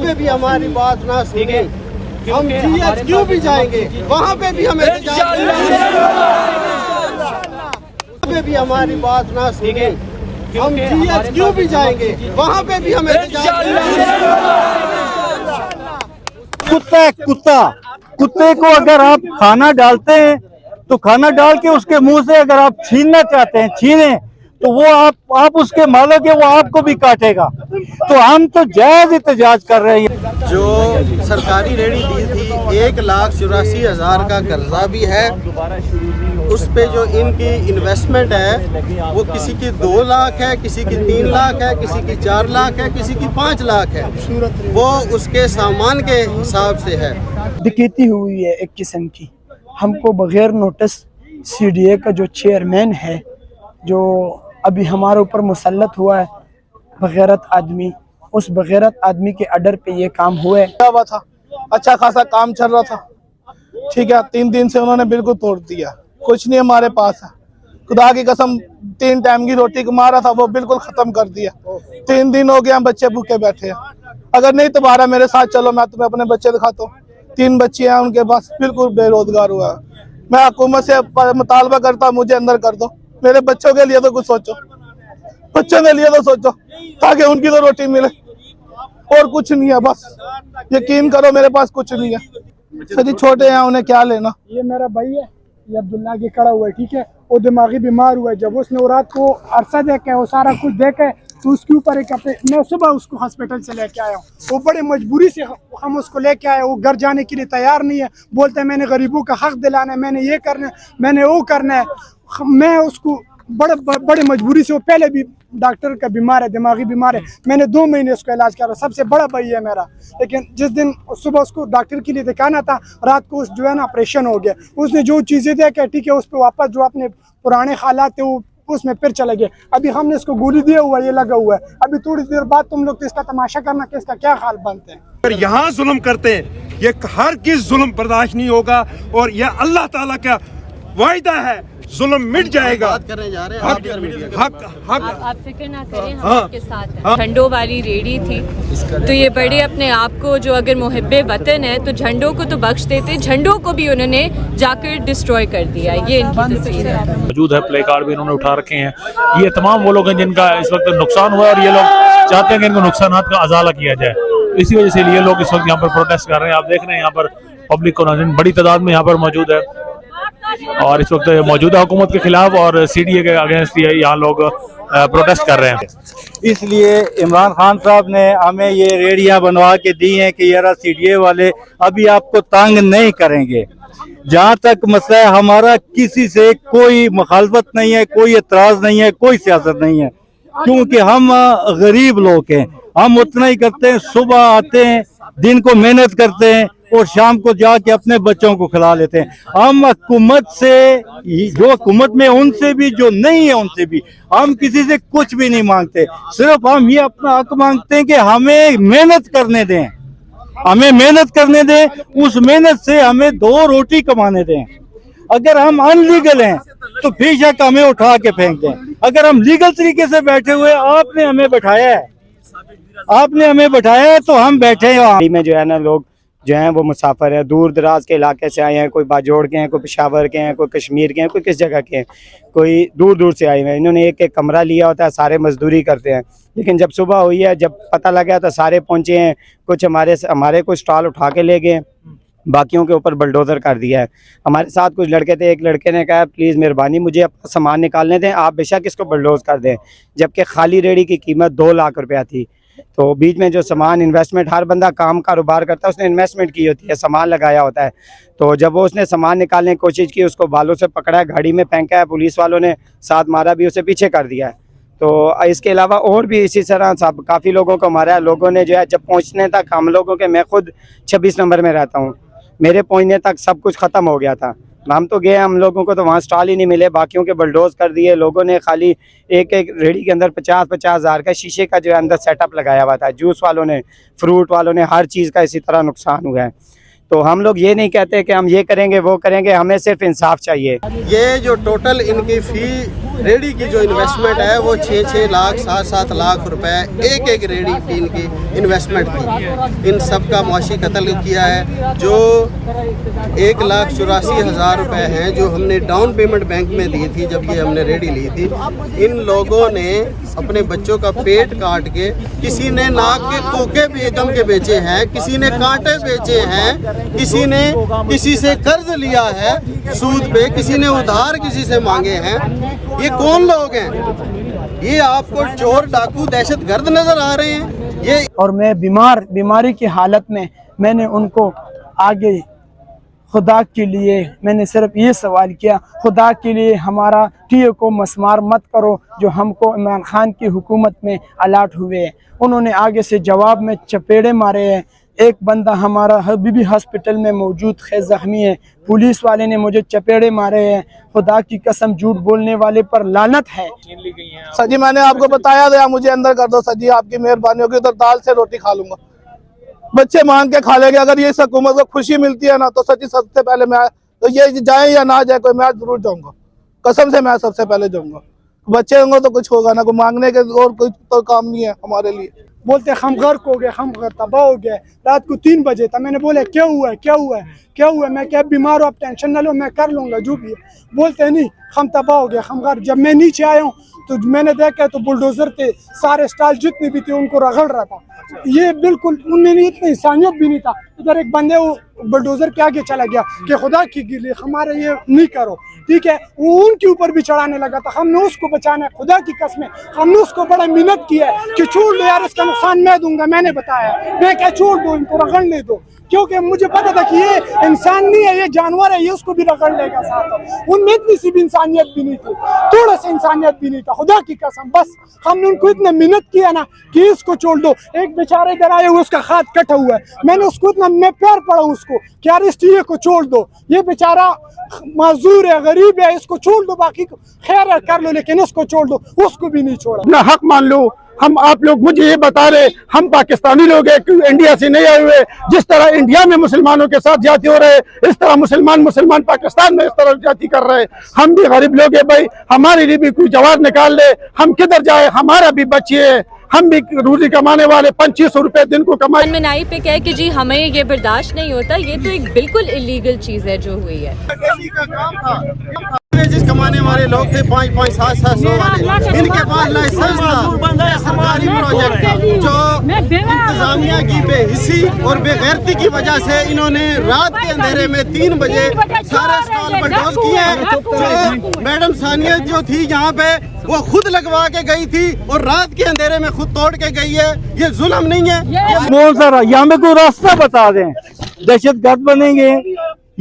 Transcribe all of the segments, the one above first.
पे भी हमारी बात ना सुने, हम GHQ भी जाएंगे, वहाँ पे भी हमें पे भी हमारी बात ना सुने, हम GHQ भी जाएंगे, वहाँ पे भी हमें कुत्ता है कुत्ता, कुत्ते को अगर आप खाना डालते हैं तो खाना डाल के उसके मुंह से अगर आप छीनना चाहते हैं छीने, तो वो आप उसके मालोगे, वो आपको भी काटेगा। तो हम तो जायज एहतजाज कर रहे हैं। जो सरकारी रेहड़ी दी थी 1,84,000 का कर्जा भी है, उस पे जो इनकी इन्वेस्टमेंट है वो किसी की 2 लाख है, किसी की 3 लाख है, किसी की 4 लाख है, किसी की 5 लाख है, वो उसके सामान के हिसाब से है। डकैती हुई है एक किस्म की। हमको बगैर नोटिस CDA का जो चेयरमैन है, जो अभी हमारे ऊपर मुसल्लत हुआ है, बगैरत आदमी, उस बगैरत आदमी के आर्डर पे ये काम हुआ है। हुआ था, अच्छा खासा काम चल रहा था, ठीक है। 3 दिन से उन्होंने बिल्कुल तोड़ दिया, कुछ नहीं हमारे पास है। खुदा की कसम 3 टाइम की रोटी कमा रहा था, वो बिल्कुल खत्म कर दिया। 3 दिन हो गया, बच्चे भूखे बैठे हैं। अगर नहीं तुम्हारा मेरे साथ चलो, मैं तुम्हें अपने बच्चे दिखाता हूँ। 3 बच्चे हैं उनके पास, बिल्कुल बेरोजगार हुआ है। मैं हुकूमत से मुतालबा करता हूँ, मुझे अंदर कर दो। मेरे बच्चों के लिए तो कुछ सोचो, बच्चों के लिए तो सोचो, ताकि उनकी तो रोटी मिले। और कुछ नहीं है, बस यकीन करो मेरे पास कुछ नहीं है। सभी छोटे हैं, उन्हें क्या लेना। ये मेरा भाई है, ये अब्दुल्ला के खड़ा हुआ है, ठीक है। वो दिमागी बीमार हुआ है। जब उसने वो रात को अरसा देखे, वो सारा कुछ देखे, तो उसके ऊपर एक मैं सुबह उसको हॉस्पिटल से लेके आया हूँ। वो बड़े मजबूरी से हम उसको लेके आए। वो घर जाने के लिए तैयार नहीं है, बोलते हैं मैंने गरीबों का हक दिलाना है, मैंने ये करना है, मैंने वो करना है। मैं उसको बड़े मजबूरी से, वो पहले भी डॉक्टर का बीमार है, दिमागी बीमार है, मैंने 2 महीने उसका इलाज करा। सबसे बड़ा भाई है मेरा। लेकिन जिस दिन सुबह उसको डॉक्टर के लिए दिखाना था, रात को उस जो है ना ऑपरेशन हो गया। उसने जो चीज़ें देखा, ठीक है, उस पर वापस जो अपने पुराने हालात थे वो उसमें फिर चले गए। अभी हमने इसको गोली दिया हुआ, ये लगा हुआ है। अभी थोड़ी देर बाद तुम लोग तो इसका तमाशा करना कि इसका क्या हाल बनते हैं। अगर यहाँ जुल्म करते हैं, ये हर किस जुल्म बर्दाश्त नहीं होगा। और यह अल्लाह ताला का वायदा है, जुल्म मिट जाएगा। बात करने जा रहे हैं, आप फिक्र ना करें, हम आपके साथ हैं। झंडों वाली रेडी थी, तो ये बड़े अपने आप को जो अगर मुहिब्बे वतन है तो झंडों को तो बख्श देते, झंडों को भी उन्होंने जाकर डिस्ट्रॉय कर दिया। ये इनकी तस्वीर है। मौजूद है, प्ले कार्ड भी इन्होंने उठा रखे हैं। ये तमाम वो लोग हैं जिनका इस वक्त नुकसान हुआ है, और ये लोग चाहते हैं कि इनको नुकसानात का अजाला किया जाए। इसी वजह से ये लोग इस वक्त यहाँ पर प्रोटेस्ट कर रहे हैं। आप देख रहे हैं यहाँ पर पब्लिक को बड़ी तादाद में यहाँ पर मौजूद है, और इस वक्त मौजूदा हुकूमत के खिलाफ और CDA के अगेंस्ट यहाँ लोग प्रोटेस्ट कर रहे हैं। इसलिए इमरान खान साहब ने हमें ये रेडियां बनवा के दी हैं कि यार CDA वाले अभी आपको तंग नहीं करेंगे। जहाँ तक मसला है, हमारा किसी से कोई मुखालफत नहीं है, कोई एतराज नहीं है, कोई सियासत नहीं है, क्योंकि हम गरीब लोग हैं। हम उतना ही करते हैं, सुबह आते हैं, दिन को मेहनत करते हैं और शाम को जाके अपने बच्चों को खिला लेते हैं। हम हुकूमत से, जो हुकूमत में उनसे भी, जो नहीं है उनसे भी, हम किसी से कुछ भी नहीं मांगते। सिर्फ हम ये अपना हक मांगते हैं कि हमें मेहनत करने दें, हमें मेहनत करने दें, उस मेहनत से हमें 2 रोटी कमाने दें। अगर हम अनलीगल हैं तो बेशक हमें उठा के फेंक दें। अगर हम लीगल तरीके से बैठे हुए, आपने हमें बैठाया है, आपने हमें बैठाया है, तो हम बैठे हैं। में जो है ना, लोग जो हैं वो मुसाफिर हैं, दूर दराज के इलाके से आए हैं। कोई बाजोड़ के हैं, कोई पेशावर के हैं, कोई कश्मीर के हैं, कोई किस जगह के हैं, कोई दूर दूर से आए हुए हैं। इन्होंने एक कमरा लिया होता है, सारे मजदूरी करते हैं। लेकिन जब सुबह हुई है, जब पता लगा तो सारे पहुंचे हैं। कुछ हमारे कुछ स्टॉल उठा के ले गए, बाकियों के ऊपर बुलडोज़र कर दिया है। हमारे साथ कुछ लड़के थे, एक लड़के ने कहा प्लीज़ मेहरबानी मुझे अपना सामान निकालने दें, आप बेशक इसको बुलडोज़ कर दें। जबकि खाली रेडी की कीमत 2 लाख रुपया थी। तो बीच में जो सामान इन्वेस्टमेंट, हर बंदा काम कारोबार करता है, उसने इन्वेस्टमेंट की होती है, सामान लगाया होता है। तो जब वो उसने सामान निकालने की कोशिश की, उसको बालों से पकड़ा है, गाड़ी में फेंका है, पुलिस वालों ने साथ मारा भी, उसे पीछे कर दिया है। तो इसके अलावा और भी इसी तरह सब काफ़ी लोगों को मारा है। लोगों ने जो है, जब पहुँचने तक हम लोगों के, मैं खुद 26 नंबर में रहता हूँ, मेरे पहुँचने तक सब कुछ ख़त्म हो गया था। हम तो गए, हम लोगों को तो वहाँ स्टॉल ही नहीं मिले, बाकियों के बुलडोज़ कर दिए। लोगों ने खाली एक रेडी के अंदर 50-50 हज़ार का शीशे का जो है अंदर सेटअप लगाया हुआ था। जूस वालों ने, फ्रूट वालों ने, हर चीज़ का इसी तरह नुकसान हुआ है। तो हम लोग ये नहीं कहते कि हम ये करेंगे वो करेंगे, हमें सिर्फ इंसाफ चाहिए। ये जो टोटल इनकी फ़ी रेडी की जो इन्वेस्टमेंट है वो 6-6 लाख 7-7 लाख रुपए एक एक रेडी की इनकी इन्वेस्टमेंट थी। इन सब का मुआशी कत्ल किया है। जो 1,84,000 रुपए हैं जो हमने डाउन पेमेंट बैंक में दी थी जब ये हमने रेडी ली थी, इन लोगों ने अपने बच्चों का पेट काट के, किसी ने नाक के कोके बेगम के बेचे हैं, किसी ने कांटे बेचे हैं, किसी ने किसी से कर्ज लिया है सूद पे, किसी ने उधार किसी से मांगे हैं। ये कौन लोग हैं? ये आपको चोर डाकू दहशतगर्द नजर आ रहे हैं ये। और मैं बीमारी की हालत में मैंने उनको आगे खुदा के लिए मैंने सिर्फ ये सवाल किया, खुदा के लिए हमारा टीए को मसमार मत करो जो हमको इमरान खान की हुकूमत में अलाट हुए हैं। उन्होंने आगे से जवाब में चपेड़े मारे हैं। एक बंदा हमारा हबीबी हॉस्पिटल में मौजूद है, ज़ख्मी है, पुलिस वाले ने मुझे चपेड़े मारे हैं। खुदा की कसम झूठ बोलने वाले पर लानत है। सर जी मैंने आपको बताया था, मुझे अंदर कर दो सर जी, आपकी मेहरबानी होगी तो दाल से रोटी खा लूंगा, बच्चे मांग के खा लेंगे। अगर ये इस हुकूमत को खुशी मिलती है ना तो सच्ची सबसे पहले मैं, तो ये जाए या ना जाए कोई, मैं जरूर जाऊंगा, कसम से मैं सबसे पहले जाऊंगा। बच्चे होंगे तो कुछ होगा ना, कोई मांगने के और कोई तो काम नहीं है हमारे लिए। बोलते हम गर्क हो गए, हम तबाह हो गए। रात को 3 बजे था, मैंने बोला क्या हुआ है, क्या हुआ है, क्या हुआ है? मैं क्या बीमार हूँ, आप टेंशन न लो, मैं कर लूँगा जो भी है। बोलते नहीं हम तबाह हो गए, हम घर। जब मैं नीचे आया हूँ तो मैंने देखा तो बुलडोज़र थे, सारे स्टाल जितने भी थे उनको रगड़ रहा था। ये बिल्कुल उनमें इतनी इंसानियत भी नहीं था। इधर एक बंदे वो बुलडोज़र के आगे चला गया कि खुदा के लिए हमारे ये नहीं करो, ठीक है। वो उनके ऊपर भी चढ़ाने लगा था। हमने उसको बचाना है, खुदा की कसम हमने उसको बड़ा मिन्नत किया है कि छोड़ दो यार, इसका नुकसान मैं दूंगा। मैंने बताया, मैं क्या छोड़ दो, इनको रगड़ने दो, क्योंकि मुझे पता था कि ये इंसान नहीं है, ये जानवर है, ये उसको भी रगड़ लेगा साथ। उनमें इतनी सी भी इंसानियत भी नहीं थी, थोड़ा सा इंसानियत भी नहीं था, खुदा की कसम। बस हमने उनको इतना मिन्नत किया ना कि इसको छोड़ दो। एक बेचारे इधर आए हुए, उसका हाथ कटा हुआ है, मैंने उसको इतना, मैं प्यार पड़ा उसको कि यार इस टीए को छोड़ दो, ये बेचारा माजूर है, गरीब है, इसको छोड़ दो, बाकी खैर कर लो, लेकिन इसको छोड़ दो। उसको भी नहीं छोड़ा। अपना हक मान लो। हम आप लोग मुझे ये बता रहे हम पाकिस्तानी लोग हैं, क्यों इंडिया से नहीं आए हुए। जिस तरह इंडिया में मुसलमानों के साथ जाती हो रहे, इस तरह मुसलमान पाकिस्तान में इस तरह जाती कर रहे। हम भी गरीब लोग हैं भाई, हमारे लिए भी कोई जवाब निकाल ले, हम किधर जाए, हमारा भी बच्चे है, हम भी रोजी कमाने वाले 2500 रुपए दिन को कमाए। मनाई पे कहे कि जी हमें ये बर्दाश्त नहीं होता, ये तो एक बिल्कुल इलीगल चीज़ है जो हुई है। जिस कमाने वाले लोग थे 5-5, 7-7 वाले, इनके पास लाइसेंस था सरकारी प्रोजेक्ट का, जो इंतजामिया की बेहिसी और बेगैरती की वजह से इन्होंने रात के अंधेरे में 3 बजे सारे स्टॉल बंदोज किए हैं। जो मैडम सानिया जो थी यहाँ पे, वो खुद लगवा के गई थी और रात के अंधेरे में खुद तोड़ के गई है। ये जुल्म नहीं है? कौन सा यहाँ में कोई रास्ता बता दें, दहशतगर्द बनेंगे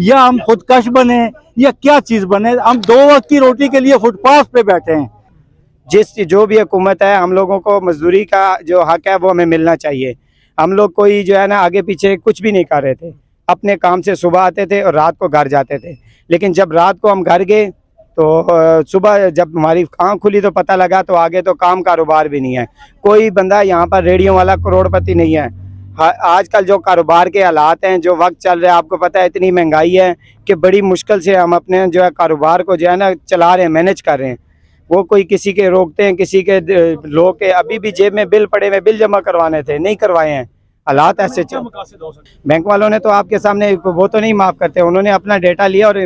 या हम खुदकश बने या क्या चीज बने? हम 2 वक्त की रोटी के लिए फुटपाथ पे बैठे हैं। जो भी हुकूमत है, हम लोगों को मजदूरी का जो हक है वो हमें मिलना चाहिए। हम लोग कोई जो है ना आगे पीछे कुछ भी नहीं कर रहे थे, अपने काम से सुबह आते थे और रात को घर जाते थे। लेकिन जब रात को हम घर गए तो सुबह जब हमारी आँख खुली तो पता लगा तो आगे तो काम कारोबार भी नहीं है। कोई बंदा यहाँ पर रेडियो वाला करोड़पति नहीं है। आजकल जो कारोबार के हालात हैं, जो वक्त चल रहा है, आपको पता है इतनी महंगाई है कि बड़ी मुश्किल से हम अपने जो है कारोबार को जो है ना चला रहे हैं, मैनेज कर रहे हैं। वो कोई किसी के रोकते हैं, किसी के लोग के अभी भी जेब में बिल पड़े हुए, बिल जमा करवाने थे, नहीं करवाए हैं। हालात ऐसे चल, बैंक वालों ने तो आपके सामने वो तो नहीं माफ़ करते, उन्होंने अपना डेटा लिया और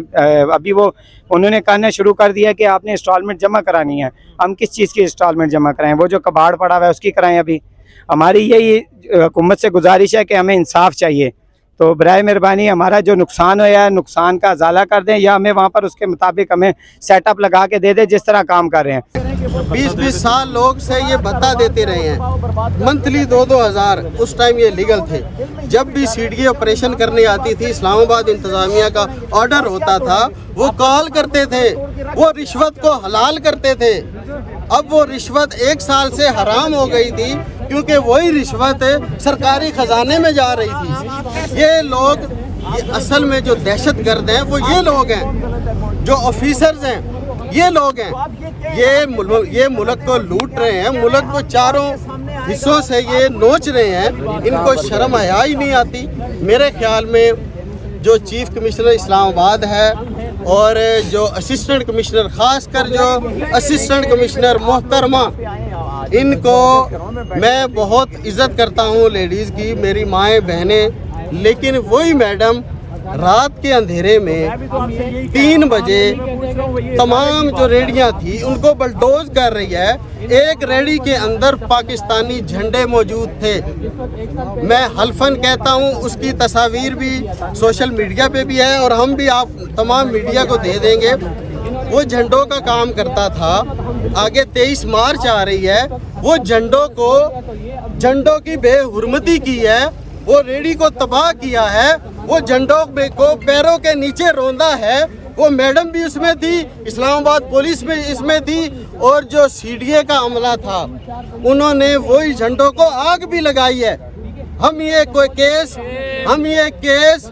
अभी वो उन्होंने कहना शुरू कर दिया कि आपने इंस्टॉलमेंट जमा करानी है। हम किस चीज़ की इंस्टॉलमेंट जमा कराएं? वो जो कबाड़ पड़ा हुआ है उसकी कराएं। अभी हमारी यही हुकूमत से गुजारिश है कि हमें इंसाफ चाहिए, तो बराए मेहरबानी हमारा जो नुकसान हुआ है नुकसान का अजाला कर दें, या हमें वहाँ पर उसके मुताबिक हमें सेटअप लगा के दे दें जिस तरह काम कर रहे हैं। 20-20 साल लोग से ये भत्ता देते रहे हैं, मंथली 2-2 हज़ार। उस टाइम ये लीगल थे। जब भी सीडीए ऑपरेशन करने आती थी, इस्लामाबाद इंतज़ामिया का ऑर्डर होता था, वो कॉल करते थे, वो रिश्वत को हलाल करते थे। अब वो रिश्वत 1 साल से हराम हो गई थी, क्योंकि वही रिश्वत सरकारी खजाने में जा रही थी। ये लोग, ये असल में जो दहशतगर्द हैं वो ये लोग हैं, जो ऑफिसर्स हैं ये लोग हैं। ये मुल्क को लूट रहे हैं, मुल्क को चारों हिस्सों से ये नोच रहे हैं। इनको शर्म हया ही नहीं आती। मेरे ख्याल में जो चीफ कमिश्नर इस्लामाबाद है और जो असिस्टेंट कमिश्नर, ख़ास कर जो असिस्टेंट कमिश्नर मोहतरमा, इनको मैं बहुत इज़्ज़त करता हूँ लेडीज़ की, मेरी माएँ बहनें, लेकिन वही मैडम रात के अंधेरे में 3 बजे तमाम जो रेडियां थी उनको बलडोज कर रही है। एक रेडी के अंदर पाकिस्तानी झंडे मौजूद थे। मैं हल्फन कहता हूं, उसकी तस्वीर भी सोशल मीडिया पे भी है और हम भी आप तमाम मीडिया को दे देंगे। वो झंडों का काम करता था। आगे 23 मार्च आ रही है, वो झंडों की बेहुरमती की है, वो रेडी को तबाह किया है, वो झंडों को पैरों के नीचे रौंदा है। वो मैडम भी उसमें थी, इस्लामाबाद पुलिस भी इसमें थी और जो सीडीए का अमला था उन्होंने वही झंडों को आग भी लगाई है। हम ये केस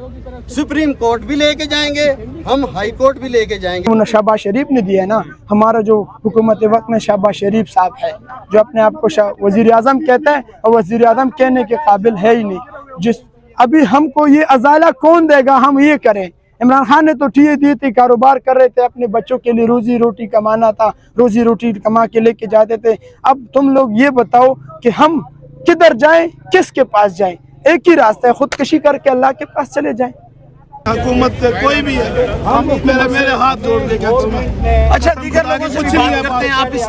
सुप्रीम कोर्ट भी लेके जाएंगे, हम हाई कोर्ट भी लेके जाएंगे। शहबाज शरीफ ने दिया है ना, हमारा जो हुकूमत वक्त में शहबाज शरीफ साहब है, जो अपने आप को वज़ीर आज़म कहता है और वज़ीर आज़म कहने के काबिल है ही नहीं। अभी हमको ये अजाला कौन देगा, हम ये करें। इमरान खान ने तो दी थी, कारोबार कर रहे थे, अपने बच्चों के लिए रोजी रोटी कमाना था, रोजी रोटी कमा के लेके जाते थे। अब तुम लोग ये बताओ कि हम किधर जाएं, किसके पास जाएं? एक ही रास्ता है, खुदकशी करके अल्लाह के पास चले जाएं। हुकूमत कोई भी है, हम मेरे हाथ जोड़ देगा तुम्हें। अच्छा, दीगर लोगों से भी बात करते हैं, आप इस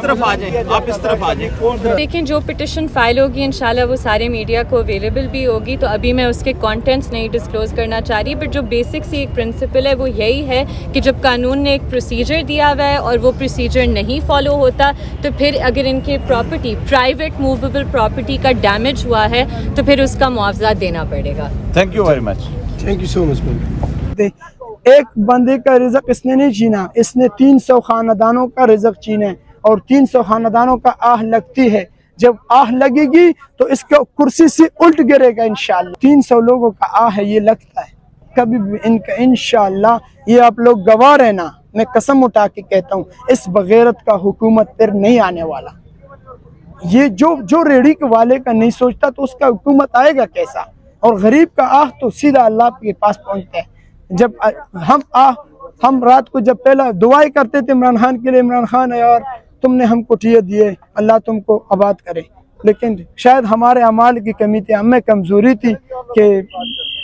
तरफ आ जाएं, लेकिन जो पिटिशन फाइल होगी इंशाल्लाह वो सारे मीडिया को अवेलेबल भी होगी, तो अभी मैं उसके कंटेंट्स नहीं डिस्क्लोज करना चाह रही, बट जो बेसिक सी एक प्रिंसिपल है वो यही है कि जब कानून ने एक प्रोसीजर दिया हुआ है और वो प्रोसीजर नहीं फॉलो होता, तो फिर अगर इनके प्रॉपर्टी, प्राइवेट मूवेबल प्रॉपर्टी का डैमेज हुआ है तो फिर उसका मुआवजा देना पड़ेगा। Thank you very much. Thank you so much. एक बंदे का रिज़्क इसने नहीं छीना, इसने 300 खानदानों का रिज़्क छीना है और 300 खानदानों का आह लगती है। जब आह लगेगी तो इसका कुर्सी से उल्ट गिरेगा इंशाअल्लाह। 300 लोगों का आह है, ये लगता है कभी भी इनका इंशाअल्लाह, ये आप लोग गवाह रहना, मैं कसम उठा के कहता हूँ, इस बगैरत का हुकूमत फिर नहीं आने वाला। ये जो रेडी के वाले का नहीं सोचता तो उसका हुकूमत आएगा कैसा? और गरीब का आह तो सीधा अल्लाह के पास पहुंचता है। जब हम रात को जब पहला दुआएं करते थे इमरान खान के लिए, इमरान खान यार तुमने हमको ठिये दिए, अल्लाह तुमको आबाद करे, लेकिन शायद हमारे अमाल की कमी थी, हमें कमज़ोरी थी कि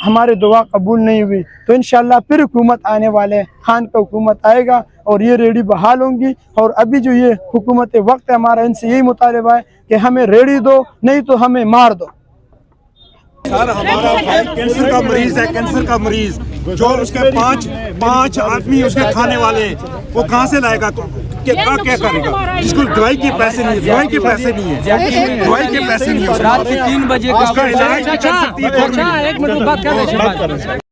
हमारे दुआ कबूल नहीं हुई। तो इंशाअल्लाह फिर हुकूमत आने वाले है, खान का हुकूमत आएगा और ये रेडी बहाल होंगी। और अभी जो ये हुकूमत वक्त है, हमारा इनसे यही मुतालबा है कि हमें रेडी दो, नहीं तो हमें मार दो। सर, हमारा भाई कैंसर का मरीज है, कैंसर का मरीज, जो उसके पाँच आदमी उसके खाने वाले, वो कहाँ से लाएगा? क्या करेगा? जिसको दवाई के पैसे नहीं है, दवाई के पैसे नहीं है, रात के 3 बजे का इलाज नहीं कर सकती है।